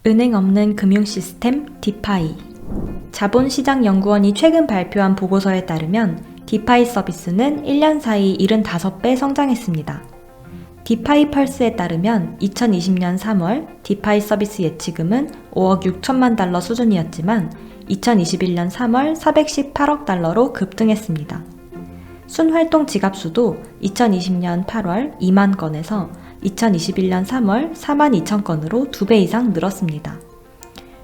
은행 없는 금융 시스템 디파이. 자본시장연구원이 최근 발표한 보고서에 따르면 디파이 서비스는 1년 사이 75배 성장했습니다. 디파이 펄스에 따르면 2020년 3월 디파이 서비스 예치금은 5억 6천만 달러 수준이었지만 2021년 3월 418억 달러로 급등했습니다. 순활동 지갑수도 2020년 8월 2만 건에서 2021년 3월 4만 2천 건으로 2배 이상 늘었습니다.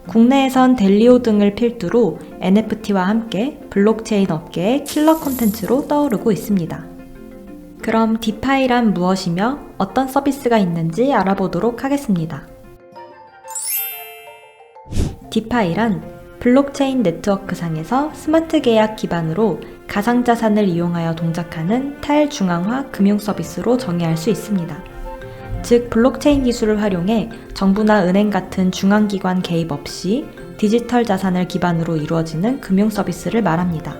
국내에선 델리오 등을 필두로 NFT와 함께 블록체인 업계의 킬러 콘텐츠로 떠오르고 있습니다. 그럼 디파이란 무엇이며 어떤 서비스가 있는지 알아보도록 하겠습니다. 디파이란 블록체인 네트워크상에서 스마트 계약 기반으로 가상자산을 이용하여 동작하는 탈중앙화 금융 서비스로 정의할 수 있습니다. 즉, 블록체인 기술을 활용해 정부나 은행 같은 중앙기관 개입 없이 디지털 자산을 기반으로 이루어지는 금융 서비스를 말합니다.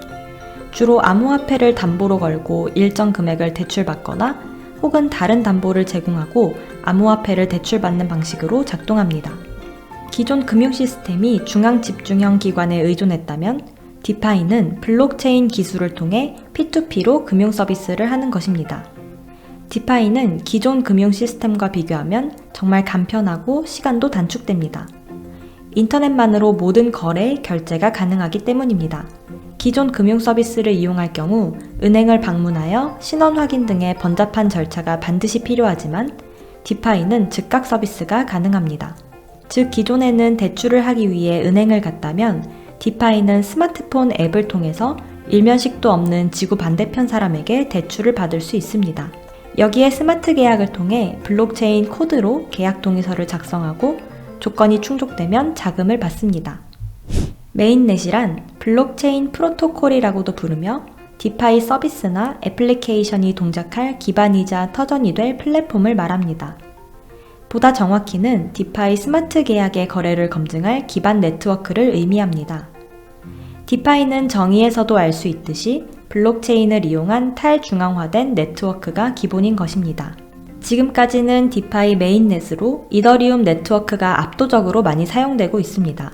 주로 암호화폐를 담보로 걸고 일정 금액을 대출받거나 혹은 다른 담보를 제공하고 암호화폐를 대출받는 방식으로 작동합니다. 기존 금융 시스템이 중앙 집중형 기관에 의존했다면 디파이는 블록체인 기술을 통해 P2P로 금융 서비스를 하는 것입니다. 디파이는 기존 금융 시스템과 비교하면 정말 간편하고 시간도 단축됩니다. 인터넷만으로 모든 거래, 결제가 가능하기 때문입니다. 기존 금융 서비스를 이용할 경우 은행을 방문하여 신원 확인 등의 번잡한 절차가 반드시 필요하지만 디파이는 즉각 서비스가 가능합니다. 즉, 기존에는 대출을 하기 위해 은행을 갔다면 디파이는 스마트폰 앱을 통해서 일면식도 없는 지구 반대편 사람에게 대출을 받을 수 있습니다. 여기에 스마트 계약을 통해 블록체인 코드로 계약 동의서를 작성하고 조건이 충족되면 자금을 받습니다. 메인넷이란 블록체인 프로토콜이라고도 부르며 디파이 서비스나 애플리케이션이 동작할 기반이자 터전이 될 플랫폼을 말합니다. 보다 정확히는 디파이 스마트 계약의 거래를 검증할 기반 네트워크를 의미합니다. 디파이는 정의에서도 알 수 있듯이 블록체인을 이용한 탈중앙화된 네트워크가 기본인 것입니다. 지금까지는 디파이 메인넷으로 이더리움 네트워크가 압도적으로 많이 사용되고 있습니다.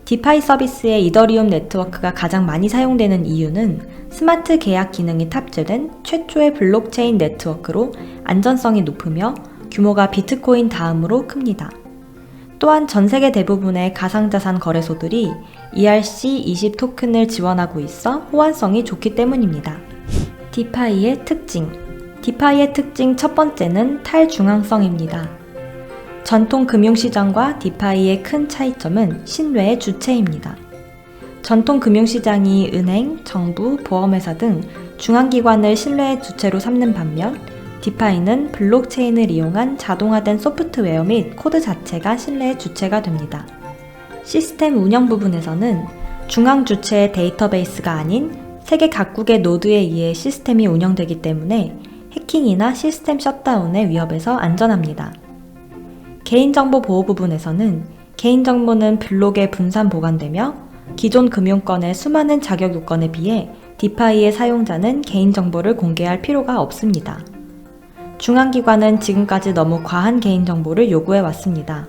디파이 서비스의 이더리움 네트워크가 가장 많이 사용되는 이유는 스마트 계약 기능이 탑재된 최초의 블록체인 네트워크로 안전성이 높으며 규모가 비트코인 다음으로 큽니다. 또한 전 세계 대부분의 가상자산 거래소들이 ERC20 토큰을 지원하고 있어 호환성이 좋기 때문입니다. 디파이의 특징. 디파이의 특징 첫 번째는 탈중앙성입니다. 전통 금융시장과 디파이의 큰 차이점은 신뢰의 주체입니다. 전통 금융시장이 은행, 정부, 보험회사 등 중앙기관을 신뢰의 주체로 삼는 반면 디파이는 블록체인을 이용한 자동화된 소프트웨어 및 코드 자체가 신뢰의 주체가 됩니다. 시스템 운영 부분에서는 중앙 주체의 데이터베이스가 아닌 세계 각국의 노드에 의해 시스템이 운영되기 때문에 해킹이나 시스템 셧다운의 위협에서 안전합니다. 개인정보 보호 부분에서는 개인정보는 블록에 분산 보관되며 기존 금융권의 수많은 자격 요건에 비해 디파이의 사용자는 개인정보를 공개할 필요가 없습니다. 중앙기관은 지금까지 너무 과한 개인정보를 요구해 왔습니다.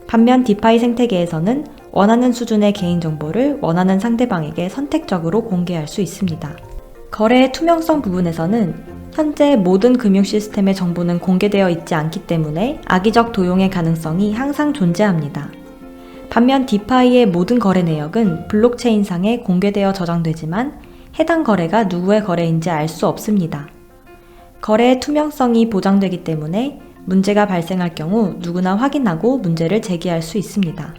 반면 디파이 생태계에서는 원하는 수준의 개인정보를 원하는 상대방에게 선택적으로 공개할 수 있습니다. 거래의 투명성 부분에서는 현재 모든 금융 시스템의 정보는 공개되어 있지 않기 때문에 악의적 도용의 가능성이 항상 존재합니다. 반면 디파이의 모든 거래 내역은 블록체인상에 공개되어 저장되지만 해당 거래가 누구의 거래인지 알 수 없습니다. 거래의 투명성이 보장되기 때문에 문제가 발생할 경우 누구나 확인하고 문제를 제기할 수 있습니다.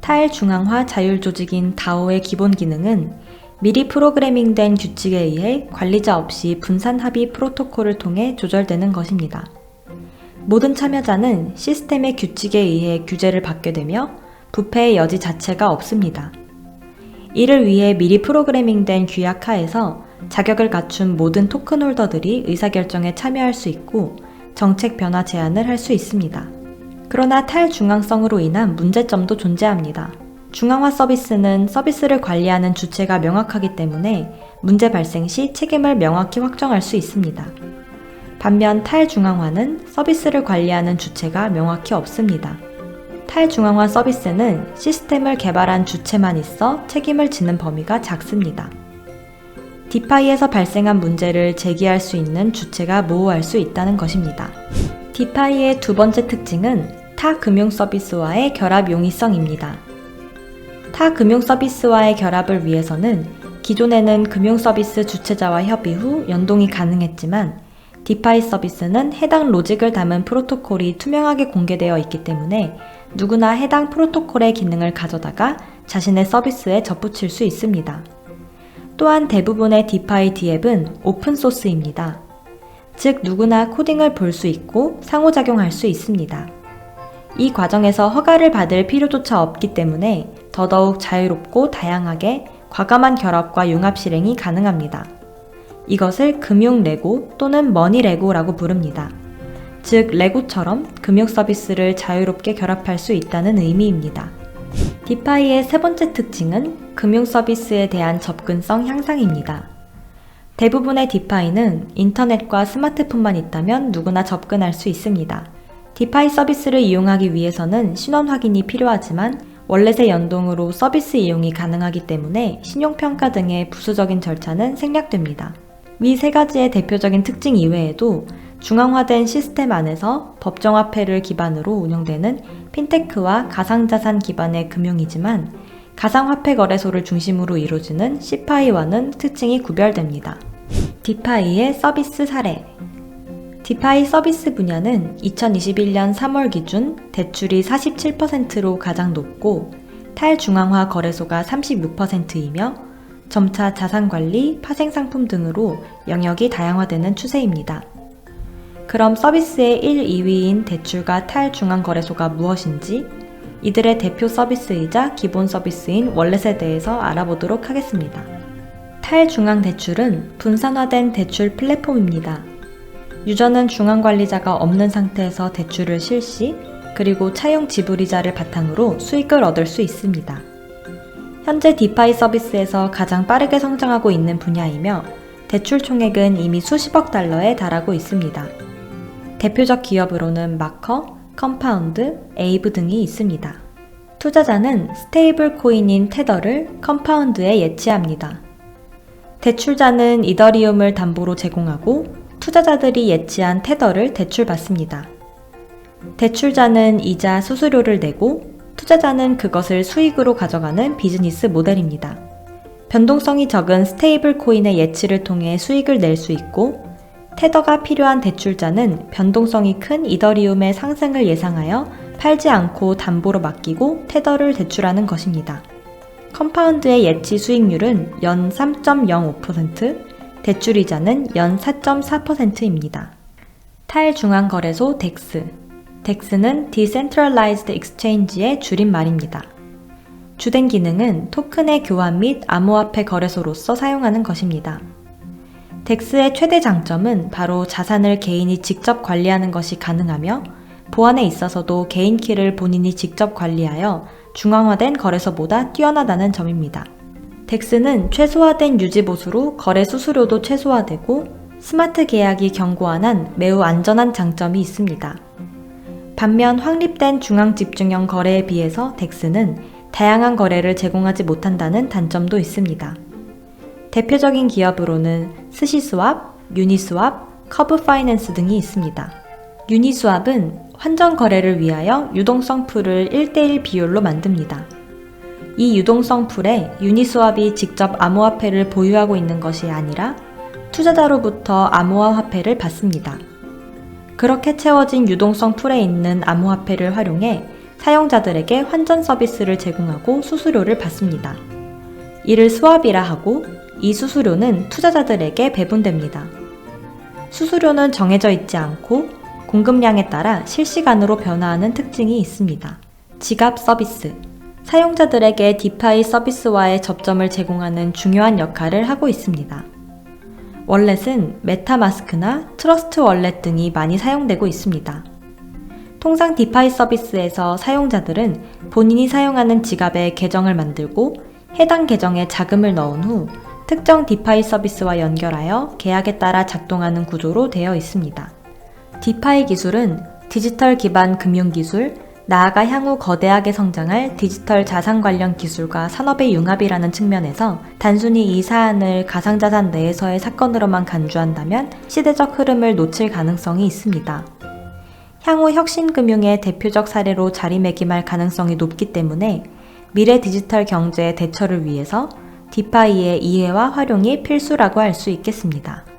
탈중앙화 자율조직인 DAO의 기본 기능은 미리 프로그래밍된 규칙에 의해 관리자 없이 분산 합의 프로토콜을 통해 조절되는 것입니다. 모든 참여자는 시스템의 규칙에 의해 규제를 받게 되며 부패의 여지 자체가 없습니다. 이를 위해 미리 프로그래밍된 규약 하에서 자격을 갖춘 모든 토큰 홀더들이 의사결정에 참여할 수 있고 정책 변화 제안을 할 수 있습니다. 그러나 탈중앙성으로 인한 문제점도 존재합니다. 중앙화 서비스는 서비스를 관리하는 주체가 명확하기 때문에 문제 발생 시 책임을 명확히 확정할 수 있습니다. 반면 탈중앙화는 서비스를 관리하는 주체가 명확히 없습니다. 탈중앙화 서비스는 시스템을 개발한 주체만 있어 책임을 지는 범위가 작습니다. 디파이에서 발생한 문제를 제기할 수 있는 주체가 모호할 수 있다는 것입니다. 디파이의 두 번째 특징은 타 금융 서비스와의 결합 용이성입니다. 타 금융 서비스와의 결합을 위해서는 기존에는 금융 서비스 주체자와 협의 후 연동이 가능했지만 디파이 서비스는 해당 로직을 담은 프로토콜이 투명하게 공개되어 있기 때문에 누구나 해당 프로토콜의 기능을 가져다가 자신의 서비스에 접붙일 수 있습니다. 또한 대부분의 디파이 D앱은 오픈소스입니다. 즉 누구나 코딩을 볼 수 있고 상호작용할 수 있습니다. 이 과정에서 허가를 받을 필요조차 없기 때문에 더더욱 자유롭고 다양하게 과감한 결합과 융합 실행이 가능합니다. 이것을 금융 레고 또는 머니 레고라고 부릅니다. 즉 레고처럼 금융 서비스를 자유롭게 결합할 수 있다는 의미입니다. 디파이의 세 번째 특징은 금융 서비스에 대한 접근성 향상입니다. 대부분의 디파이는 인터넷과 스마트폰만 있다면 누구나 접근할 수 있습니다. 디파이 서비스를 이용하기 위해서는 신원 확인이 필요하지만 월렛의 연동으로 서비스 이용이 가능하기 때문에 신용평가 등의 부수적인 절차는 생략됩니다. 위 세 가지의 대표적인 특징 이외에도 중앙화된 시스템 안에서 법정화폐를 기반으로 운영되는 핀테크와 가상자산 기반의 금융이지만 가상화폐 거래소를 중심으로 이루어지는 CFI와는 특징이 구별됩니다. 디파이의 서비스 사례. 디파이 서비스 분야는 2021년 3월 기준 대출이 47%로 가장 높고 탈중앙화 거래소가 36%이며 점차 자산관리, 파생상품 등으로 영역이 다양화되는 추세입니다. 그럼 서비스의 1, 2위인 대출과 탈중앙 거래소가 무엇인지 이들의 대표 서비스이자 기본 서비스인 월렛에 대해서 알아보도록 하겠습니다. 탈중앙 대출은 분산화된 대출 플랫폼입니다. 유저는 중앙관리자가 없는 상태에서 대출을 실시, 그리고 차용 지불이자를 바탕으로 수익을 얻을 수 있습니다. 현재 디파이 서비스에서 가장 빠르게 성장하고 있는 분야이며 대출 총액은 이미 수십억 달러에 달하고 있습니다. 대표적 기업으로는 마커, 컴파운드, 에이브 등이 있습니다. 투자자는 스테이블 코인인 테더를 컴파운드에 예치합니다. 대출자는 이더리움을 담보로 제공하고 투자자들이 예치한 테더를 대출받습니다. 대출자는 이자 수수료를 내고 투자자는 그것을 수익으로 가져가는 비즈니스 모델입니다. 변동성이 적은 스테이블 코인의 예치를 통해 수익을 낼 수 있고 테더가 필요한 대출자는 변동성이 큰 이더리움의 상승을 예상하여 팔지 않고 담보로 맡기고 테더를 대출하는 것입니다. 컴파운드의 예치 수익률은 연 3.05%, 대출이자는 연 4.4%입니다. 탈중앙거래소 DEX. DEX는 Decentralized Exchange의 줄임말입니다. 주된 기능은 토큰의 교환 및 암호화폐 거래소로서 사용하는 것입니다. DEX의 최대 장점은 바로 자산을 개인이 직접 관리하는 것이 가능하며 보안에 있어서도 개인 키를 본인이 직접 관리하여 중앙화된 거래소보다 뛰어나다는 점입니다. DEX는 최소화된 유지보수로 거래 수수료도 최소화되고 스마트 계약이 견고한 한 매우 안전한 장점이 있습니다. 반면 확립된 중앙 집중형 거래에 비해서 DEX는 다양한 거래를 제공하지 못한다는 단점도 있습니다. 대표적인 기업으로는 스시스왑, 유니스왑, 커브파이낸스 등이 있습니다. 유니스왑은 환전 거래를 위하여 유동성 풀을 1:1 비율로 만듭니다. 이 유동성 풀에 유니스왑이 직접 암호화폐를 보유하고 있는 것이 아니라 투자자로부터 암호화 화폐를 받습니다. 그렇게 채워진 유동성 풀에 있는 암호화폐를 활용해 사용자들에게 환전 서비스를 제공하고 수수료를 받습니다. 이를 스왑이라 하고 이 수수료는 투자자들에게 배분됩니다. 수수료는 정해져 있지 않고 공급량에 따라 실시간으로 변화하는 특징이 있습니다. 지갑 서비스. 사용자들에게 디파이 서비스와의 접점을 제공하는 중요한 역할을 하고 있습니다. 월렛은 메타마스크나 트러스트 월렛 등이 많이 사용되고 있습니다. 통상 디파이 서비스에서 사용자들은 본인이 사용하는 지갑에 계정을 만들고 해당 계정에 자금을 넣은 후 특정 디파이 서비스와 연결하여 계약에 따라 작동하는 구조로 되어 있습니다. 디파이 기술은 디지털 기반 금융기술, 나아가 향후 거대하게 성장할 디지털 자산 관련 기술과 산업의 융합이라는 측면에서 단순히 이 사안을 가상자산 내에서의 사건으로만 간주한다면 시대적 흐름을 놓칠 가능성이 있습니다. 향후 혁신금융의 대표적 사례로 자리매김할 가능성이 높기 때문에 미래 디지털 경제의 대처를 위해서 디파이의 이해와 활용이 필수라고 할 수 있겠습니다.